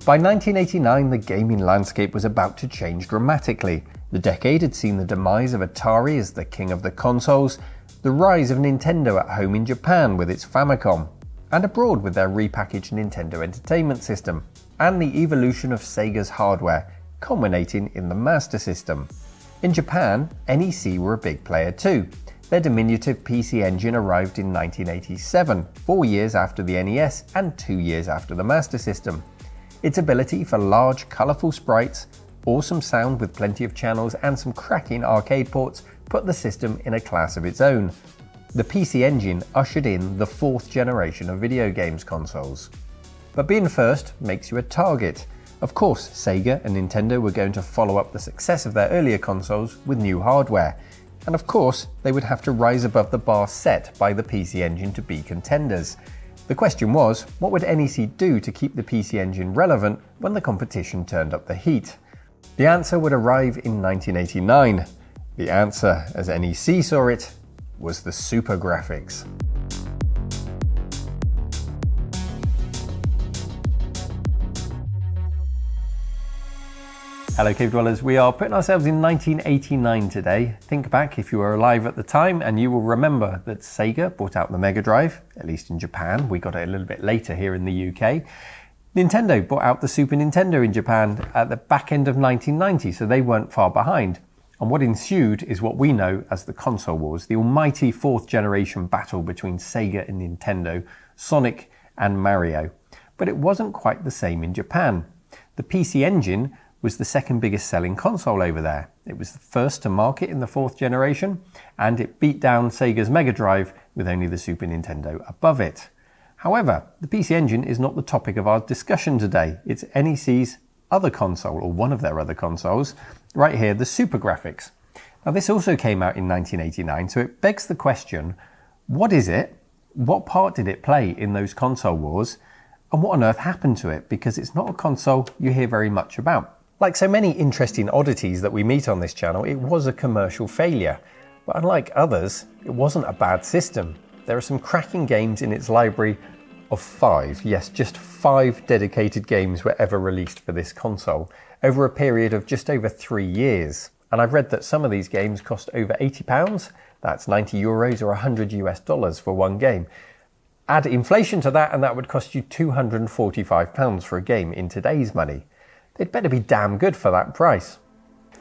By 1989, the gaming landscape was about to change dramatically. The decade had seen the demise of Atari as the king of the consoles, the rise of Nintendo at home in Japan with its Famicom, and abroad with their repackaged Nintendo Entertainment System, and the evolution of Sega's hardware, culminating in the Master System. In Japan, NEC were a big player too. Their diminutive PC Engine arrived in 1987, 4 years after the NES and 2 years after the Master System. Its ability for large, colourful sprites, awesome sound with plenty of channels and some cracking arcade ports put the system in a class of its own. The PC Engine ushered in the 4th generation of video games consoles. But being first makes you a target. Of course, Sega and Nintendo were going to follow up the success of their earlier consoles with new hardware. And of course, they would have to rise above the bar set by the PC Engine to be contenders. The question was, what would NEC do to keep the PC Engine relevant when the competition turned up the heat? The answer would arrive in 1989. The answer, as NEC saw it, was the Super Grafx. Hello Cave Dwellers, we are putting ourselves in 1989 today. Think back if you were alive at the time and you will remember that Sega brought out the Mega Drive, at least in Japan. We got it a little bit later here in the UK. Nintendo brought out the Super Nintendo in Japan at the back end of 1990, so they weren't far behind. And what ensued is what we know as the console wars, the almighty 4th generation battle between Sega and Nintendo, Sonic and Mario. But it wasn't quite the same in Japan. The PC Engine was the second biggest selling console over there. It was the first to market in the 4th generation, and it beat down Sega's Mega Drive with only the Super Nintendo above it. However, the PC Engine is not the topic of our discussion today. It's NEC's other console, or one of their other consoles, right here, the Super Grafx. Now this also came out in 1989, so it begs the question, what is it? What part did it play in those console wars? And what on earth happened to it? Because it's not a console you hear very much about. Like so many interesting oddities that we meet on this channel, it was a commercial failure. But unlike others, it wasn't a bad system. There are some cracking games in its library of 5. Yes, just 5 dedicated games were ever released for this console, over a period of just over 3 years. And I've read that some of these games cost over £80, that's 90 euros or $100 for one game. Add inflation to that and that would cost you £245 for a game in today's money. They'd better be damn good for that price.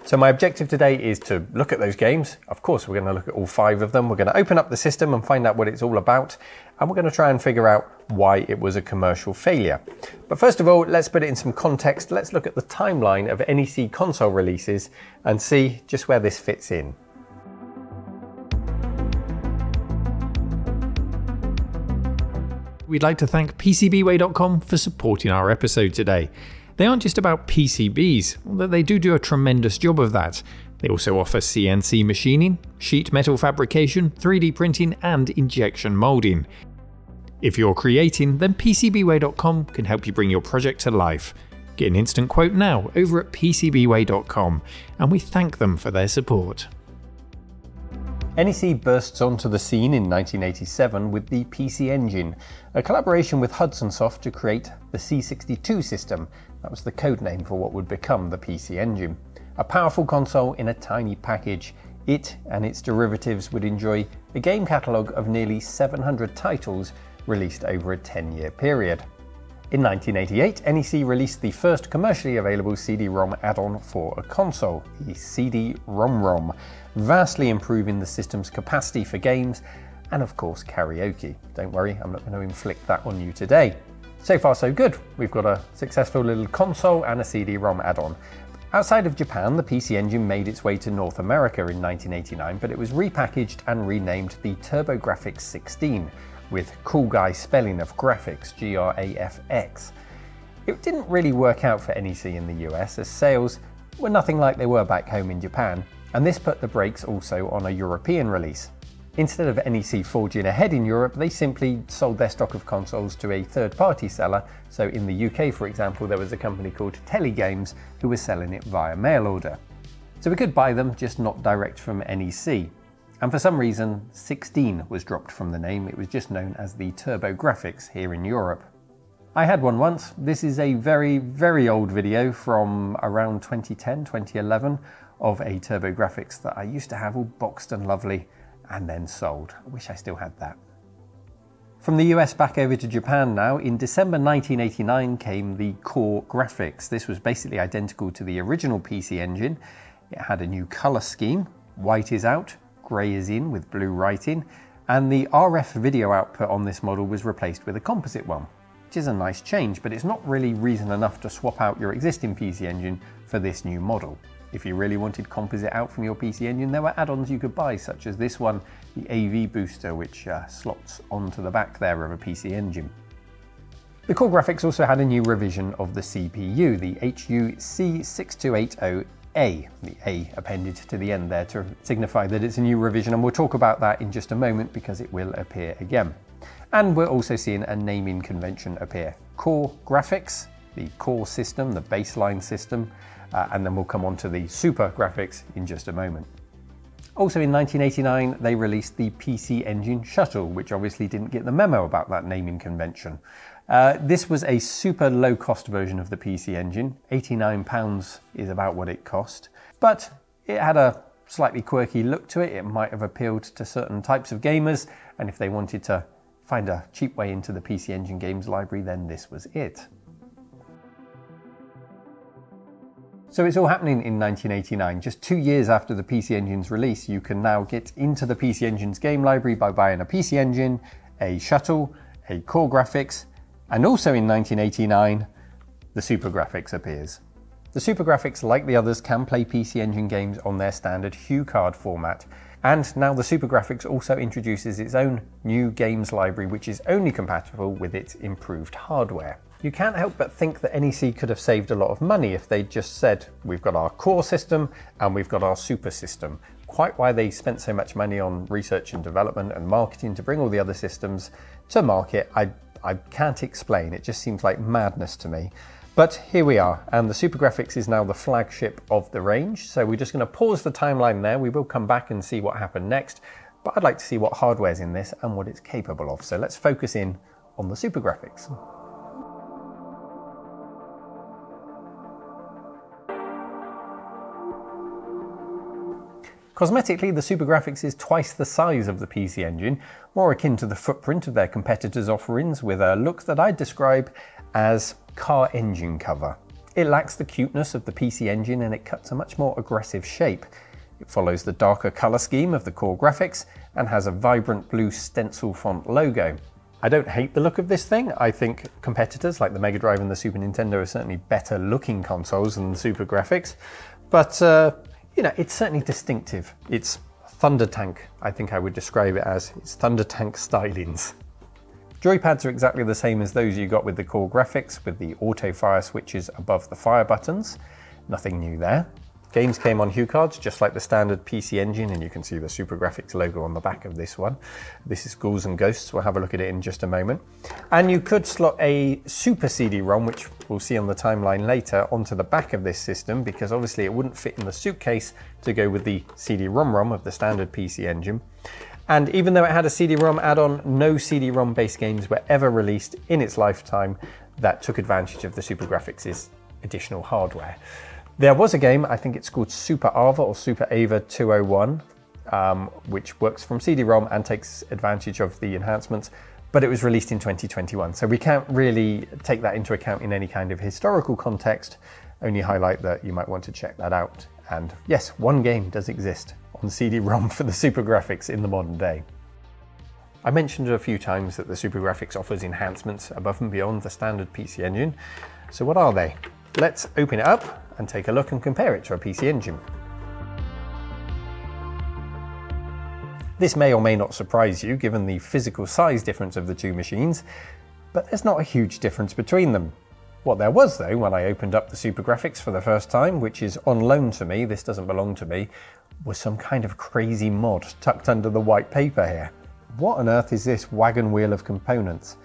So my objective today is to look at those games. Of course, we're going to look at all 5 of them. We're going to open up the system and find out what it's all about. And we're going to try and figure out why it was a commercial failure. But first of all, let's put it in some context. Let's look at the timeline of NEC console releases and see just where this fits in. We'd like to thank PCBWay.com for supporting our episode today. They aren't just about PCBs, although they do a tremendous job of that. They also offer CNC machining, sheet metal fabrication, 3D printing and injection moulding. If you're creating, then PCBWay.com can help you bring your project to life. Get an instant quote now over at PCBWay.com, and we thank them for their support. NEC bursts onto the scene in 1987 with the PC Engine, a collaboration with Hudson Soft to create the C62 system. That was the code name for what would become the PC Engine. A powerful console in a tiny package. It and its derivatives would enjoy a game catalogue of nearly 700 titles released over a 10-year period. In 1988, NEC released the first commercially available CD-ROM add-on for a console, the CD-ROM-ROM, vastly improving the system's capacity for games and of course karaoke. Don't worry, I'm not going to inflict that on you today. So far so good. We've got a successful little console and a CD-ROM add-on. Outside of Japan, the PC Engine made its way to North America in 1989, but it was repackaged and renamed the TurboGrafx 16, with cool guy spelling of graphics, Grafx. It didn't really work out for NEC in the US, as sales were nothing like they were back home in Japan, and this put the brakes also on a European release. Instead of NEC forging ahead in Europe, they simply sold their stock of consoles to a third-party seller. So in the UK, for example, there was a company called Telegames who was selling it via mail order. So we could buy them, just not direct from NEC. And for some reason, 16 was dropped from the name. It was just known as the TurboGrafx here in Europe. I had one once. This is a very, very old video from around 2010, 2011 of a TurboGrafx that I used to have all boxed and lovely and then sold. I wish I still had that. From the US back over to Japan now, in December 1989 came the Core Graphics. This was basically identical to the original PC Engine. It had a new colour scheme. White is out, grey is in with blue right in, and the RF video output on this model was replaced with a composite one, which is a nice change, but it's not really reason enough to swap out your existing PC Engine for this new model. If you really wanted composite out from your PC Engine, there were add-ons you could buy, such as this one, the AV booster, which slots onto the back there of a PC Engine. The Core Graphics also had a new revision of the CPU, the HUC6280A, the A appended to the end there to signify that it's a new revision, and we'll talk about that in just a moment because it will appear again. And we're also seeing a naming convention appear. Core Graphics, the core system, the baseline system, and then we'll come on to the Super Grafx in just a moment. Also in 1989, they released the PC Engine Shuttle, which obviously didn't get the memo about that naming convention. This was a super low-cost version of the PC Engine. £89 is about what it cost, but it had a slightly quirky look to it. It might have appealed to certain types of gamers, and if they wanted to find a cheap way into the PC Engine games library, then this was it. So it's all happening in 1989. Just 2 years after the PC Engine's release, you can now get into the PC Engine's game library by buying a PC Engine, a Shuttle, a Core Graphics, and also in 1989, the SuperGrafx appears. The SuperGrafx, like the others, can play PC Engine games on their standard Hue card format. And now the SuperGrafx also introduces its own new games library, which is only compatible with its improved hardware. You can't help but think that NEC could have saved a lot of money if they'd just said, we've got our core system and we've got our super system. Quite why they spent so much money on research and development and marketing to bring all the other systems to market, I can't explain. It just seems like madness to me. But here we are, and the SuperGrafx is now the flagship of the range. So we're just going to pause the timeline there. We will come back and see what happened next, but I'd like to see what hardware's in this and what it's capable of. So let's focus in on the SuperGrafx. Cosmetically, the SuperGrafx is twice the size of the PC Engine, more akin to the footprint of their competitors' offerings, with a look that I'd describe as car engine cover. It lacks the cuteness of the PC Engine and it cuts a much more aggressive shape. It follows the darker colour scheme of the Core Graphics and has a vibrant blue stencil font logo. I don't hate the look of this thing. I think competitors like the Mega Drive and the Super Nintendo are certainly better looking consoles than the SuperGrafx, but you know, it's certainly distinctive. It's Thunder Tank, I think I would describe it as. It's Thunder Tank stylings. Joypads are exactly the same as those you got with the Core Graphics, with the auto fire switches above the fire buttons. Nothing new there. Games came on Hue cards, just like the standard PC Engine, and you can see the SuperGrafx logo on the back of this one. This is Ghouls and Ghosts. We'll have a look at it in just a moment. And you could slot a Super CD-ROM, which we'll see on the timeline later, onto the back of this system, because obviously it wouldn't fit in the suitcase to go with the CD-ROM of the standard PC Engine. And even though it had a CD-ROM add-on, no CD-ROM-based games were ever released in its lifetime that took advantage of the SuperGrafx's additional hardware. There was a game, I think it's called Super Ava or Super Ava 201, which works from CD-ROM and takes advantage of the enhancements, but it was released in 2021. So we can't really take that into account in any kind of historical context, only highlight that you might want to check that out. And yes, one game does exist on CD-ROM for the SuperGrafx in the modern day. I mentioned a few times that the SuperGrafx offers enhancements above and beyond the standard PC Engine. So what are they? Let's open it up and take a look and compare it to a PC Engine. This may or may not surprise you given the physical size difference of the two machines, but there's not a huge difference between them. What there was though, when I opened up the SuperGrafx for the first time, which is on loan to me, this doesn't belong to me, was some kind of crazy mod tucked under the white paper here. What on earth is this wagon wheel of components?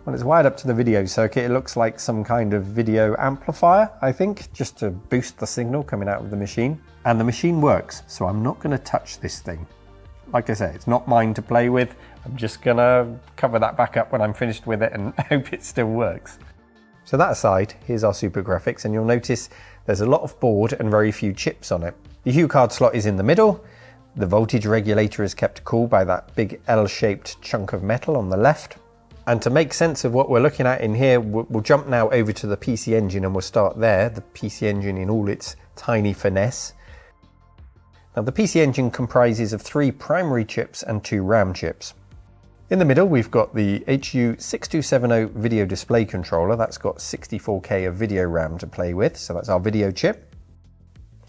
When it's wired up to the video circuit, it looks like some kind of video amplifier, I think, just to boost the signal coming out of the machine. And the machine works, so I'm not going to touch this thing. Like I say, it's not mine to play with. I'm just going to cover that back up when I'm finished with it and hope it still works. So that aside, here's our SuperGrafx, and you'll notice there's a lot of board and very few chips on it. The hue card slot is in the middle. The voltage regulator is kept cool by that big L-shaped chunk of metal on the left. And to make sense of what we're looking at in here, we'll jump now over to the PC Engine and we'll start there, the PC Engine in all its tiny finesse. Now the PC Engine comprises of 3 primary chips and 2 RAM chips. In the middle we've got the HU6270 video display controller. That's got 64K of video RAM to play with, so that's our video chip.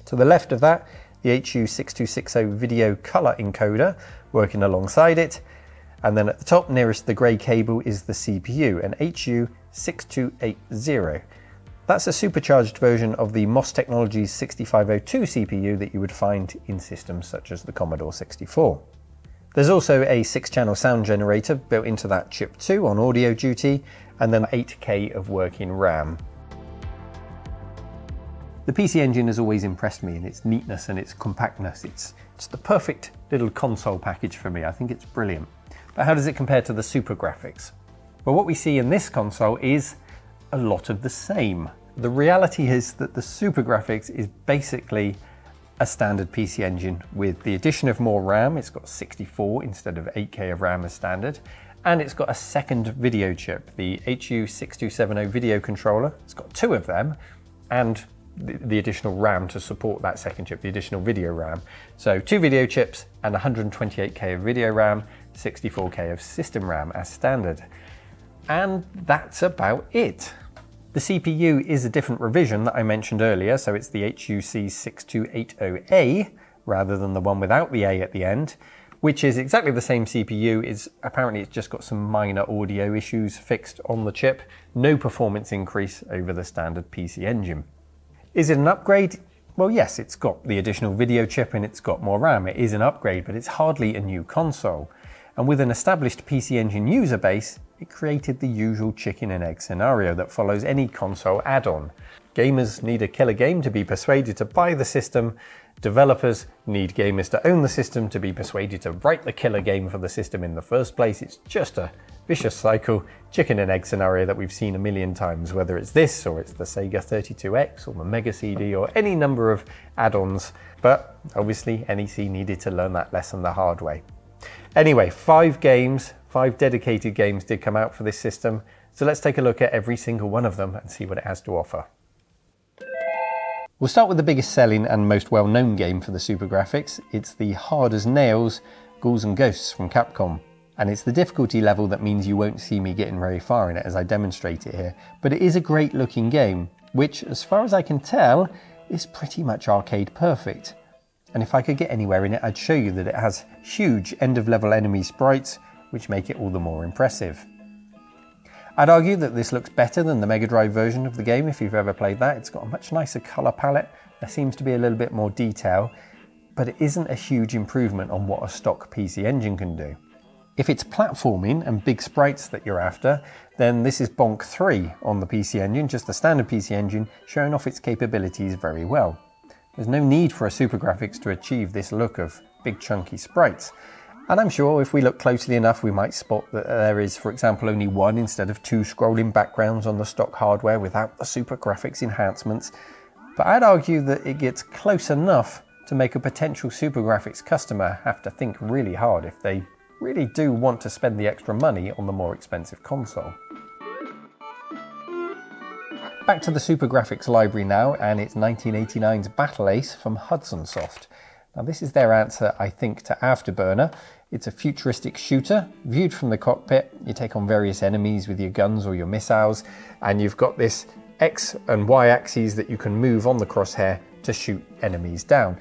To the left of that, the HU6260 video color encoder working alongside it. And then at the top nearest the grey cable is the CPU, an HU6280. That's a supercharged version of the MOS Technologies 6502 CPU that you would find in systems such as the Commodore 64. There's also a 6-channel sound generator built into that chip too on audio duty, and then 8K of working RAM. The PC Engine has always impressed me in its neatness and its compactness. It's the perfect little console package for me. I think it's brilliant. But how does it compare to the SuperGrafx? Well, what we see in this console is a lot of the same. The reality is that the SuperGrafx is basically a standard PC Engine with the addition of more RAM. It's got 64 instead of 8K of RAM as standard, and it's got a second video chip, the HU6270 video controller. It's got 2 of them, and the additional RAM to support that second chip, the additional video RAM. So 2 video chips and 128K of video RAM, 64K of system RAM as standard. And that's about it. The CPU is a different revision that I mentioned earlier, so it's the HUC6280A rather than the one without the A at the end, which is exactly the same CPU. Apparently it's just got some minor audio issues fixed on the chip, no performance increase over the standard PC Engine. Is it an upgrade? Well, yes, it's got the additional video chip and it's got more RAM. It is an upgrade, but it's hardly a new console. And with an established PC Engine user base, it created the usual chicken and egg scenario that follows any console add-on. Gamers need a killer game to be persuaded to buy the system. Developers need gamers to own the system to be persuaded to write the killer game for the system in the first place. It's just a vicious cycle, chicken and egg scenario that we've seen a million times, whether it's this or it's the Sega 32X or the Mega CD or any number of add-ons. But obviously NEC needed to learn that lesson the hard way. Anyway, 5 dedicated games did come out for this system, so let's take a look at every single one of them and see what it has to offer. We'll start with the biggest selling and most well-known game for the SuperGrafx. It's the hard as nails Ghouls and Ghosts from Capcom. And it's the difficulty level that means you won't see me getting very far in it as I demonstrate it here. But it is a great looking game, which as far as I can tell, is pretty much arcade perfect. And if I could get anywhere in it, I'd show you that it has huge end-of-level enemy sprites, which make it all the more impressive. I'd argue that this looks better than the Mega Drive version of the game if you've ever played that. It's got a much nicer colour palette, there seems to be a little bit more detail, but it isn't a huge improvement on what a stock PC Engine can do. If it's platforming and big sprites that you're after, then this is Bonk 3 on the PC Engine, just the standard PC Engine, showing off its capabilities very well. There's no need for a SuperGrafx to achieve this look of big chunky sprites. And I'm sure if we look closely enough we might spot that there is, for example, only 1 instead of 2 scrolling backgrounds on the stock hardware without the SuperGrafx enhancements. But I'd argue that it gets close enough to make a potential SuperGrafx customer have to think really hard if they really do want to spend the extra money on the more expensive console. Back to the SuperGrafx library now, and it's 1989's Battle Ace from Hudson Soft. Now this is their answer, I think, to Afterburner. It's a futuristic shooter, viewed from the cockpit. You take on various enemies with your guns or your missiles, and you've got this X and Y axes that you can move on the crosshair to shoot enemies down.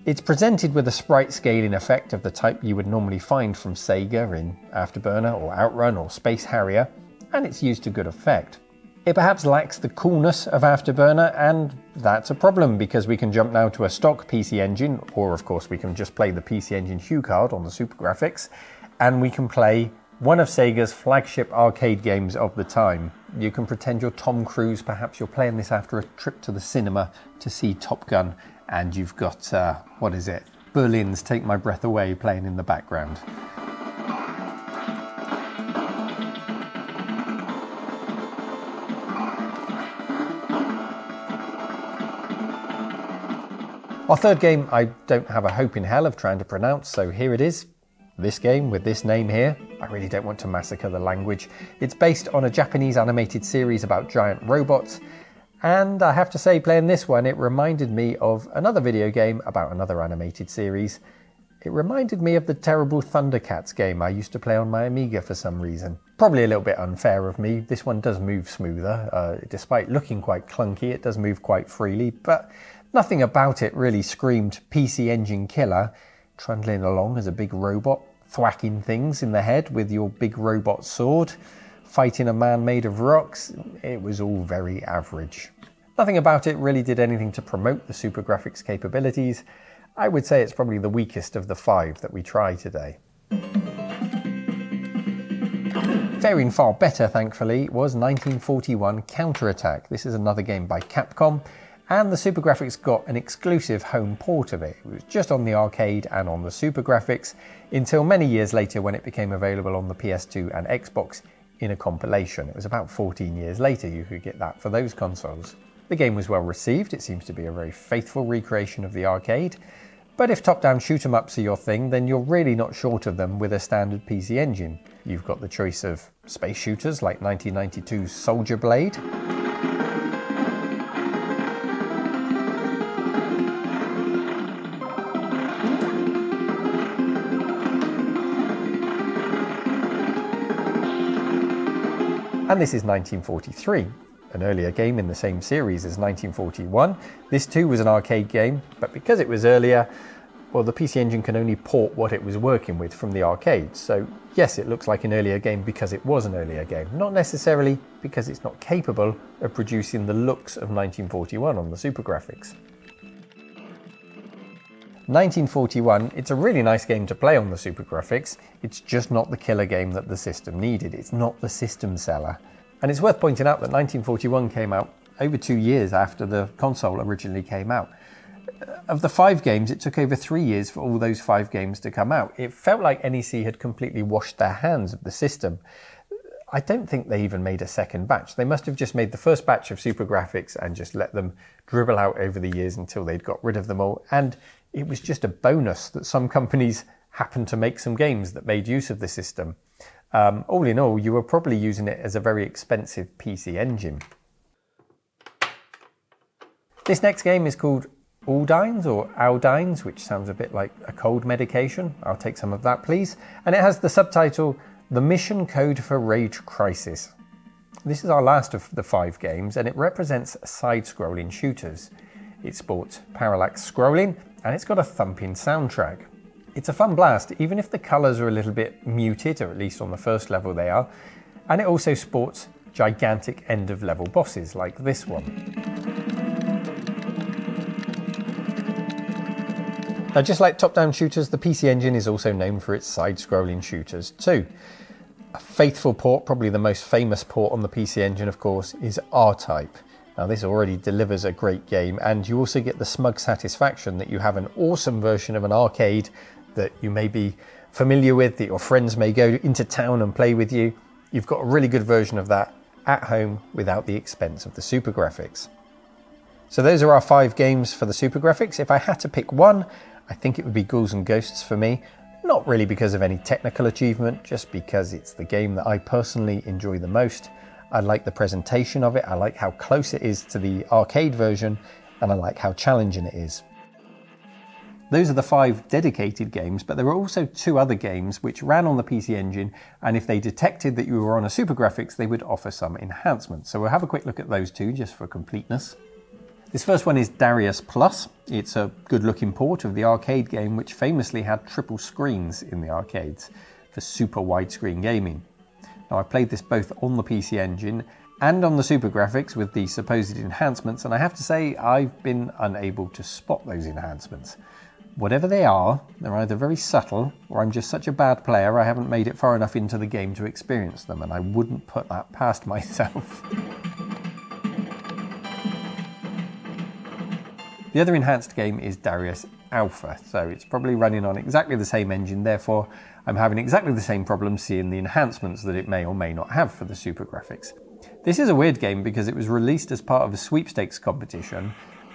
It's presented with a sprite scaling effect of the type you would normally find from Sega in Afterburner or Outrun or Space Harrier, and it's used to good effect. It perhaps lacks the coolness of Afterburner, and that's a problem because we can jump now to a stock PC Engine, or of course we can just play the PC Engine hue card on the SuperGrafx, and we can play one of Sega's flagship arcade games of the time. You can pretend you're Tom Cruise, perhaps you're playing this after a trip to the cinema to see Top Gun, and you've got, Berlin's Take My Breath Away playing in the background. Our third game I don't have a hope in hell of trying to pronounce, so here it is. This game with this name here. I really don't want to massacre the language. It's based on a Japanese animated series about giant robots, and I have to say, playing this one, it reminded me of another video game about another animated series. It reminded me of the terrible Thundercats game I used to play on my Amiga for some reason. Probably a little bit unfair of me. This one does move smoother. Despite looking quite clunky, it does move quite freely, but nothing about it really screamed PC Engine killer. Trundling along as a big robot, thwacking things in the head with your big robot sword, fighting a man made of rocks. It was all very average. Nothing about it really did anything to promote the SuperGrafx capabilities. I would say it's probably the weakest of the 5 that we try today. Faring far better, thankfully, was 1941 Counterattack. This is another game by Capcom, and the SuperGrafx got an exclusive home port of it. It was just on the arcade and on the SuperGrafx until many years later when it became available on the PS2 and Xbox in a compilation. It was about 14 years later you could get that for those consoles. The game was well received. It seems to be a very faithful recreation of the arcade. But if top-down shoot-em-ups are your thing, then you're really not short of them with a standard PC Engine. You've got the choice of space shooters like 1992's Soldier Blade, and this is 1943, an earlier game in the same series as 1941. This too was an arcade game, but because it was earlier, well, the PC Engine can only port what it was working with from the arcade. So yes, it looks like an earlier game because it was an earlier game, not necessarily because it's not capable of producing the looks of 1941 on the SuperGrafx. 1941, it's a really nice game to play on the SuperGrafx. It's just not the killer game that the system needed. It's not the system seller. And it's worth pointing out that 1941 came out over 2 years after the console originally came out. Of the 5 games, it took over 3 years for all those 5 games to come out. It felt like NEC had completely washed their hands of the system. I don't think they even made a second batch. They must have just made the first batch of SuperGrafx and just let them dribble out over the years until they'd got rid of them all. And it was just a bonus that some companies happened to make some games that made use of the system. All in all, you were probably using it as a very expensive PC Engine. This next game is called Aldines or Aldines, which sounds a bit like a cold medication. I'll take some of that, please. And it has the subtitle, The Mission Code for Rage Crisis. This is our last of the 5 games, and it represents side-scrolling shooters. It sports parallax scrolling, and it's got a thumping soundtrack. It's a fun blast, even if the colours are a little bit muted, or at least on the first level they are. And it also sports gigantic end-of-level bosses like this one. Now, just like top-down shooters, the PC Engine is also known for its side-scrolling shooters too. A faithful port, probably the most famous port on the PC Engine, of course, is R-Type. Now, this already delivers a great game, and you also get the smug satisfaction that you have an awesome version of an arcade that you may be familiar with, that your friends may go into town and play with you. You've got a really good version of that at home without the expense of the SuperGrafx. So those are our 5 games for the SuperGrafx. If I had to pick one, I think it would be Ghouls and Ghosts for me. Not really because of any technical achievement, just because it's the game that I personally enjoy the most. I like the presentation of it, I like how close it is to the arcade version, and I like how challenging it is. Those are the 5 dedicated games, but there were also 2 other games which ran on the PC Engine, and if they detected that you were on a SuperGrafx, they would offer some enhancements. So we'll have a quick look at those 2 just for completeness. This first one is Darius Plus. It's a good-looking port of the arcade game which famously had triple screens in the arcades for super widescreen gaming. Now, I played this both on the PC Engine and on the SuperGrafx with the supposed enhancements, and I have to say I've been unable to spot those enhancements. Whatever they are, they're either very subtle or I'm just such a bad player I haven't made it far enough into the game to experience them, and I wouldn't put that past myself. The other enhanced game is Darius Alpha, so it's probably running on exactly the same engine, therefore I'm having exactly the same problem seeing the enhancements that it may or may not have for the SuperGrafx. This is a weird game because it was released as part of a sweepstakes competition,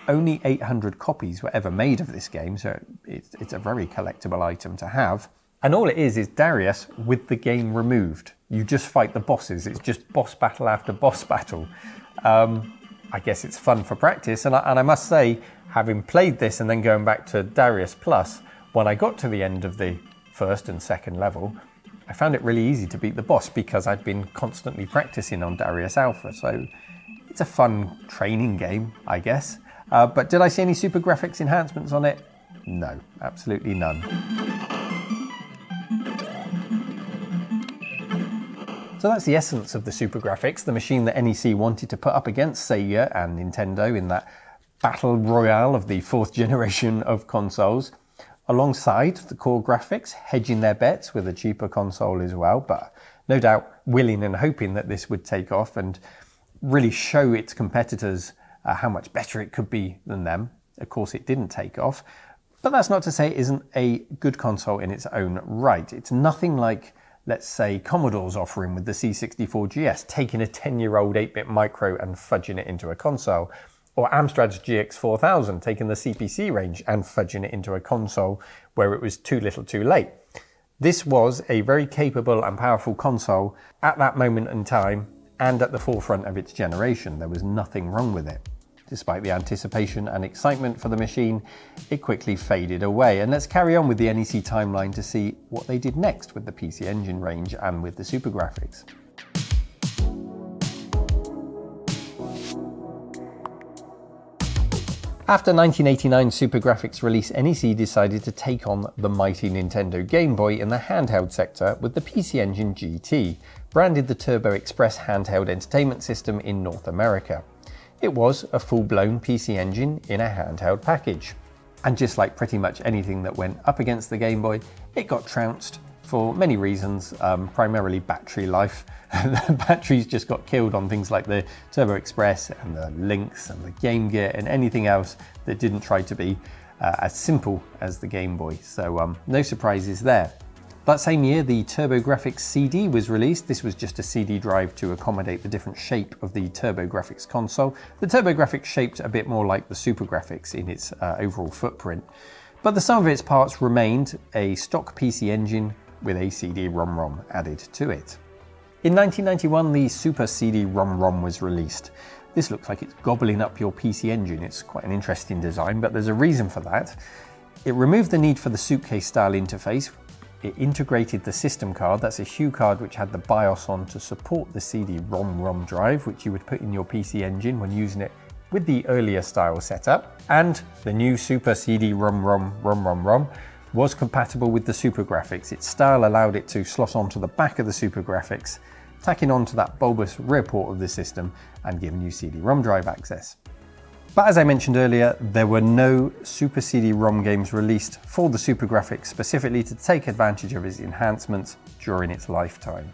only 800 copies were ever made of this game, so it's a very collectible item to have. And all it is Darius with the game removed. You just fight the bosses. It's just boss battle after boss battle. I guess it's fun for practice. And I must say, having played this and then going back to Darius Plus, when I got to the end of the first and second level, I found it really easy to beat the boss because I'd been constantly practicing on Darius Alpha. So it's a fun training game, I guess. But did I see any SuperGrafx enhancements on it? No, absolutely none. So that's the essence of the SuperGrafx, the machine that NEC wanted to put up against Sega and Nintendo in that battle royale of the fourth generation of consoles, alongside the core graphics, hedging their bets with a cheaper console as well, but no doubt willing and hoping that this would take off and really show its competitors how much better it could be than them. Of course, it didn't take off, but that's not to say it isn't a good console in its own right. It's nothing like, let's say, Commodore's offering with the C64 GS, taking a 10-year-old 8-bit micro and fudging it into a console, or Amstrad's GX4000, taking the CPC range and fudging it into a console where it was too little too late. This was a very capable and powerful console at that moment in time and at the forefront of its generation. There was nothing wrong with it. Despite the anticipation and excitement for the machine, it quickly faded away. And let's carry on with the NEC timeline to see what they did next with the PC Engine range and with the SuperGrafx. After 1989 SuperGrafx release, NEC decided to take on the mighty Nintendo Game Boy in the handheld sector with the PC Engine GT, branded the Turbo Express handheld entertainment system in North America. It was a full-blown PC Engine in a handheld package. And just like pretty much anything that went up against the Game Boy, it got trounced for many reasons, primarily battery life. The batteries just got killed on things like the Turbo Express and the Lynx and the Game Gear and anything else that didn't try to be as simple as the Game Boy. So no surprises there. That same year, the TurboGrafx CD was released. This was just a CD drive to accommodate the different shape of the TurboGrafx console. The TurboGrafx shaped a bit more like the SuperGrafx in its overall footprint, but the sum of its parts remained a stock PC Engine with a CD-ROM added to it. In 1991, the Super CD-ROM was released. This looks like it's gobbling up your PC Engine. It's quite an interesting design, but there's a reason for that. It removed the need for the suitcase-style interface. It integrated the system card, that's a Hue card which had the BIOS on to support the CD-ROM drive, which you would put in your PC Engine when using it with the earlier style setup. And the new Super CD-ROM was compatible with the SuperGrafx. Its style allowed it to slot onto the back of the SuperGrafx, tacking onto that bulbous rear port of the system and giving you CD-ROM drive access. But as I mentioned earlier, there were no Super CD-ROM games released for the SuperGrafx specifically to take advantage of its enhancements during its lifetime.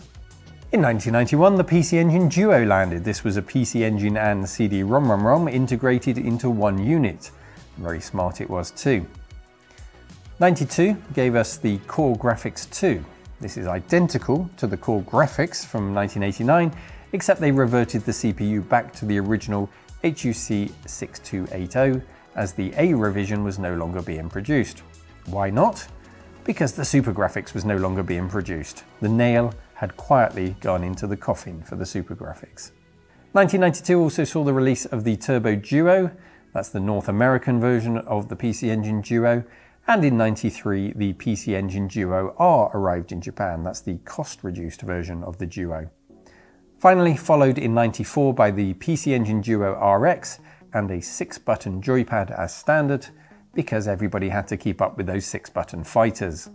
In 1991, the PC Engine Duo landed. This was a PC Engine and CD-ROM integrated into one unit. Very smart it was too. 92 gave us the Core Graphics 2. This is identical to the Core Graphics from 1989, except they reverted the CPU back to the original HUC 6280 as the A revision was no longer being produced. Why not? Because the SuperGrafx was no longer being produced. The nail had quietly gone into the coffin for the SuperGrafx. 1992 also saw the release of the Turbo Duo. That's the North American version of the PC Engine Duo. And in 93, the PC Engine Duo R arrived in Japan. That's the cost-reduced version of the Duo. Finally followed in 94 by the PC Engine Duo RX and a 6-button joypad as standard, because everybody had to keep up with those 6-button fighters.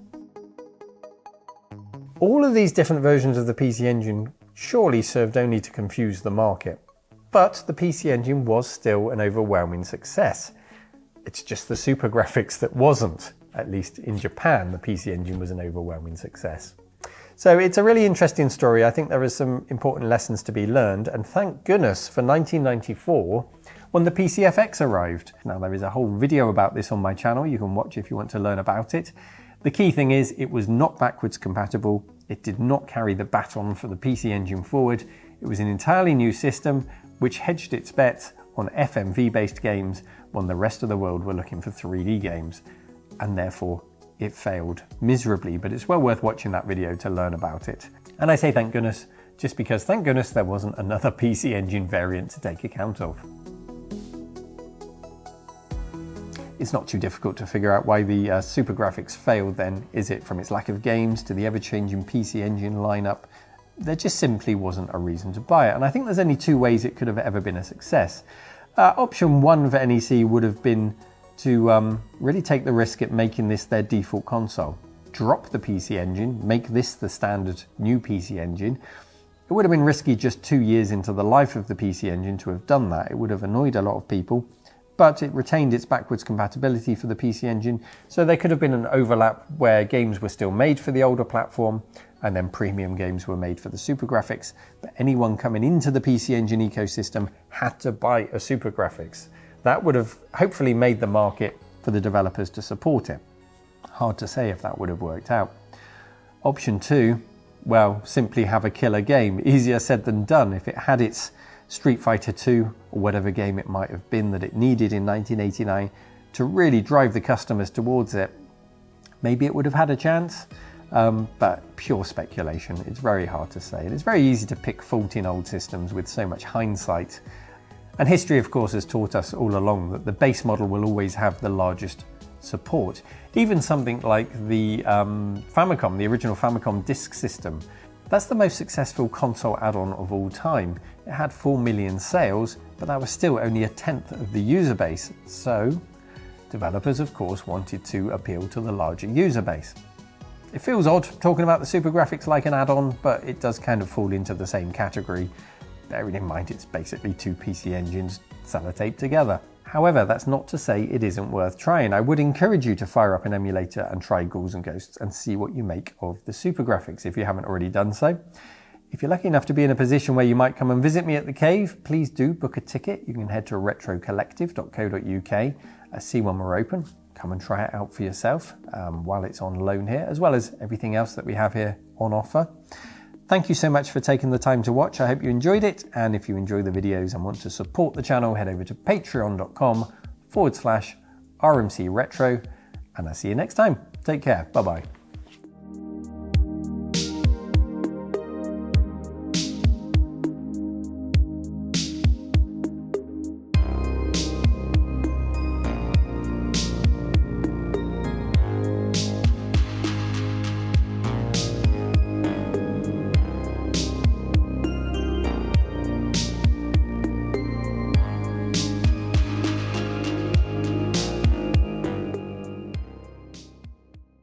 All of these different versions of the PC Engine surely served only to confuse the market, but the PC Engine was still an overwhelming success. It's just the SuperGrafx that wasn't. At least in Japan, the PC Engine was an overwhelming success. So it's a really interesting story. I think there are some important lessons to be learned, and thank goodness for 1994 when the PCFX arrived. Now there is a whole video about this on my channel you can watch if you want to learn about it. The key thing is it was not backwards compatible. It did not carry the baton for the PC Engine forward. It was an entirely new system which hedged its bets on FMV-based games when the rest of the world were looking for 3D games, and therefore it failed miserably. But it's well worth watching that video to learn about it. And I say thank goodness, just because thank goodness there wasn't another PC Engine variant to take account of. It's not too difficult to figure out why the SuperGrafx failed then, is it? From its lack of games to the ever-changing PC Engine lineup, there just simply wasn't a reason to buy it. And I think there's only two ways it could have ever been a success. Option one for NEC would have been to really take the risk at making this their default console. Drop the PC Engine, make this the standard new PC Engine. It would have been risky just 2 years into the life of the PC Engine to have done that. It would have annoyed a lot of people, but it retained its backwards compatibility for the PC Engine, so there could have been an overlap where games were still made for the older platform and then premium games were made for the SuperGrafx, but anyone coming into the PC Engine ecosystem had to buy a SuperGrafx. That would have hopefully made the market for the developers to support it. Hard to say if that would have worked out. Option two, well, simply have a killer game. Easier said than done. If it had its Street Fighter 2 or whatever game it might have been that it needed in 1989 to really drive the customers towards it, maybe it would have had a chance, but pure speculation. It's very hard to say, and it's very easy to pick fault in old systems with so much hindsight. And history, of course, has taught us all along that the base model will always have the largest support. Even something like the Famicom, the original Famicom disk system, that's the most successful console add-on of all time. It had 4 million sales, but that was still only a tenth of the user base. So developers, of course, wanted to appeal to the larger user base. It feels odd talking about the SuperGrafx like an add-on, but it does kind of fall into the same category, bearing in mind it's basically two PC engines sellotaped together. However, that's not to say it isn't worth trying. I would encourage you to fire up an emulator and try Ghouls and Ghosts and see what you make of the SuperGrafx if you haven't already done so. If you're lucky enough to be in a position where you might come and visit me at the cave, please do book a ticket. You can head to retrocollective.co.uk, see when we're open. Come and try it out for yourself while it's on loan here, as well as everything else that we have here on offer. Thank you so much for taking the time to watch. I hope you enjoyed it. And if you enjoy the videos and want to support the channel, head over to patreon.com/RMC Retro. And I'll see you next time. Take care. Bye-bye.